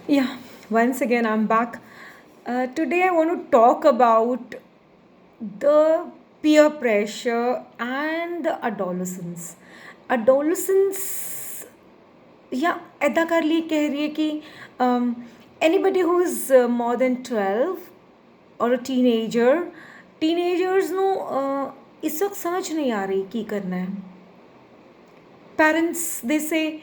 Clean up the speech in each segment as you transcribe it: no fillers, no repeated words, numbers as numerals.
Yeah, once again, I'm back. Today, I want to talk about the peer pressure and the adolescence. Adolescence, yeah, ऐदा कर ली कह रही है कि anybody who is more than 12 or a teenager, teenagers ਨੂੰ इस वक्त समझ नहीं आ रही ਕੀ करना है. Parents, they say,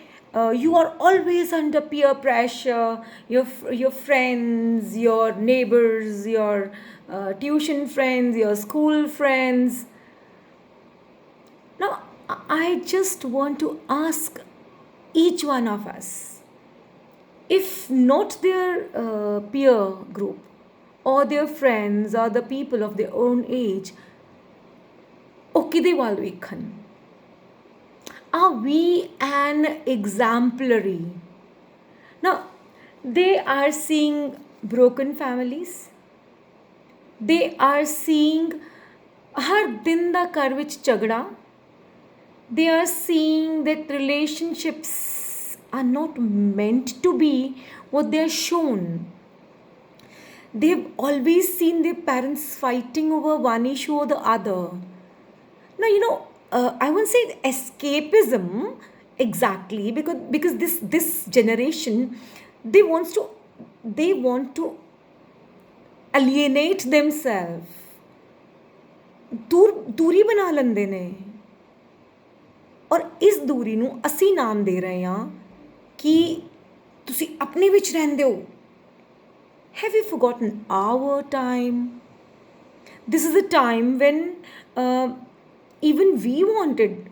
you are always under peer pressure. Your friends, your neighbors, your tuition friends, your school friends. Now, I just want to ask each one of us, if not their peer group or their friends or the people of their own age, okide walvikhan, are we an exemplary? Now, they are seeing broken families. They are seeing har din da kar vich chagda. They are seeing that relationships are not meant to be what they are shown. They've always seen their parents fighting over one issue or the other. Now, I won't say escapism exactly, because this generation, they want to alienate themselves. दूरी बना ਲੈਂਦੇ ਨੇ ਔਰ ਇਸ ਦੂਰੀ ਨੂੰ ਅਸੀਂ ਨਾਮ ਦੇ ਰਹੇ ਹਾਂ ਕਿ ਤੁਸੀਂ ਆਪਣੇ ਵਿੱਚ ਰਹਿੰਦੇ ਹੋ. Have you forgotten our time? This is a time when even we wanted,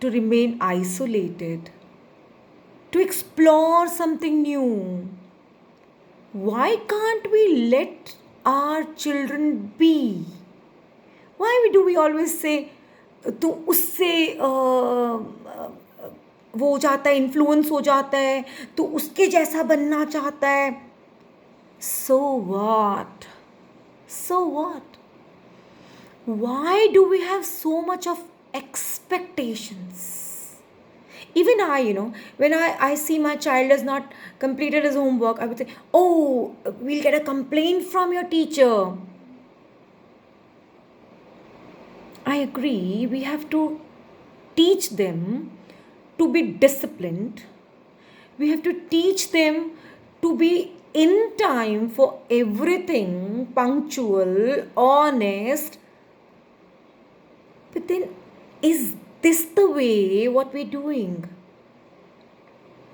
to remain isolated, to explore something new. Why can't we let our children be? Why do we always say, तो उससे वो हो जाता है, influence हो जाता है, तो उसके जैसा बनना चाहता है. So what? So what? Why do we have so much of expectations? Even when I see my child has not completed his homework, I would say, oh, we'll get a complaint from your teacher. I agree, we have to teach them to be disciplined. We have to teach them to be in time for everything, punctual, honest. But then, is this the way what we're doing?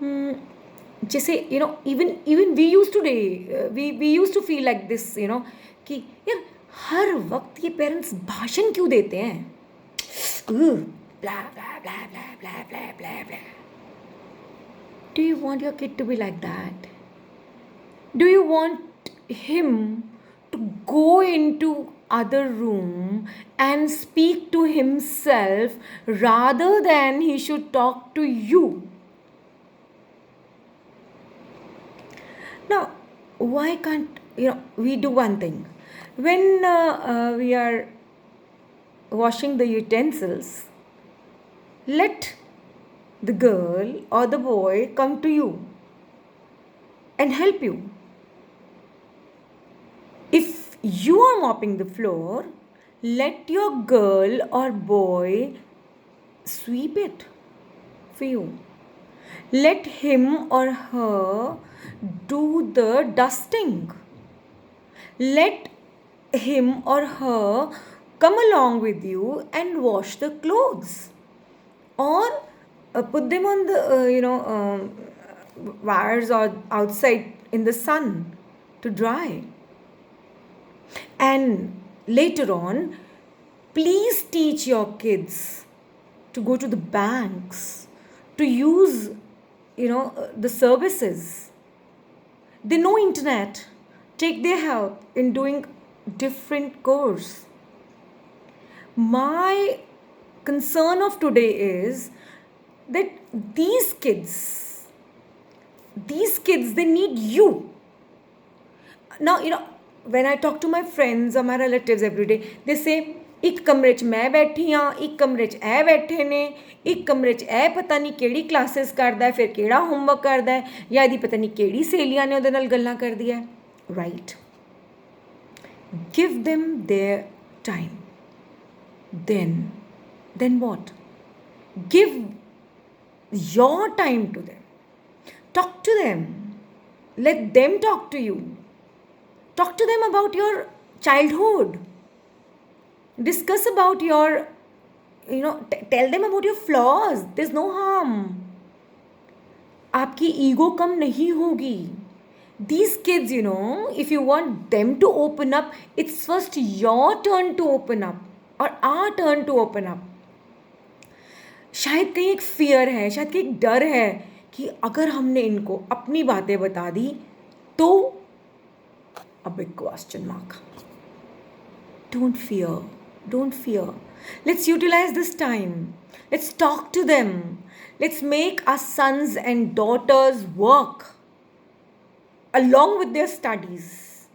जैसे even we used to we used to feel like this, कि यार हर वक्त ये parents भाषण क्यों देते हैं? Blah blah blah blah blah blah blah blah. Do you want your kid to be like that? Do you want him to go into other room and speak to himself rather than he should talk to you? Now, why can't we do one thing? When we are washing the utensils, let the girl or the boy come to you and help you. If you are mopping the floor, let your girl or boy sweep it for you. Let him or her do the dusting. Let him or her come along with you and wash the clothes, or put them on the wires or outside in the sun to dry. And later on, please teach your kids to go to the banks, to use the services. They know internet. Take their help in doing different course. My concern of today is that these kids, they need you. Now, when I talk to my friends or my relatives every day, they say, एक कमरे च मैं बैठी हाँ, एक कमरे च ए बैठे ने, एक कमरे च ए पता नहीं केड़ी क्लासेस करदा है, फिर केड़ा होमवर्क करदा है, या इहदी पता नहीं केड़ी सहेलियां ने उहदे नाल गल्लां करदियां है. Right. Give them their time. Then what? Give your time to them. Talk to them. Let them talk to you. Talk to them about your childhood. Discuss about your, tell them about your flaws. There's no harm. आपकी ego कम नहीं होगी. These kids, if you want them to open up, it's first your turn to open up or our turn to open up. शायद कहीं एक fear है, शायद कहीं एक डर है कि अगर हमने इनको अपनी बातें बता दी तो a big question mark. Don't fear. Don't fear. Let's utilize this time. Let's talk to them. Let's make our sons and daughters work along with their studies.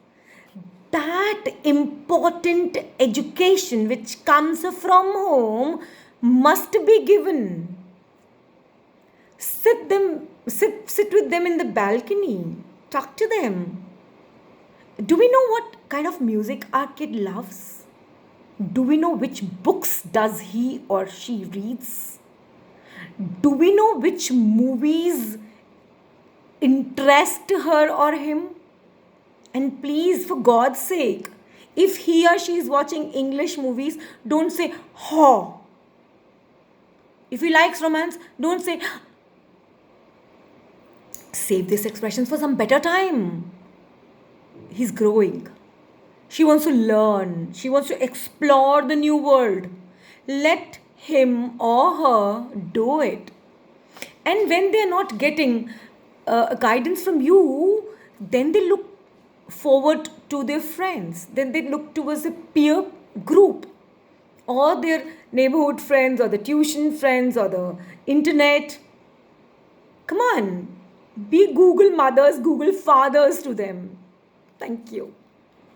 That important education which comes from home must be given. Sit with them in the balcony. Talk to them. Do we know what kind of music our kid loves? Do we know which books does he or she reads? Do we know which movies interest her or him? And please, for God's sake, if he or she is watching English movies, don't say, "Ho." If he likes romance, don't say, save these expressions for some better time. He's growing. She wants to learn. She wants to explore the new world. Let him or her do it. And when they're not getting guidance from you, then they look forward to their friends. Then they look towards a peer group or their neighborhood friends or the tuition friends or the internet. Come on, be Google mothers, Google fathers to them. Thank you.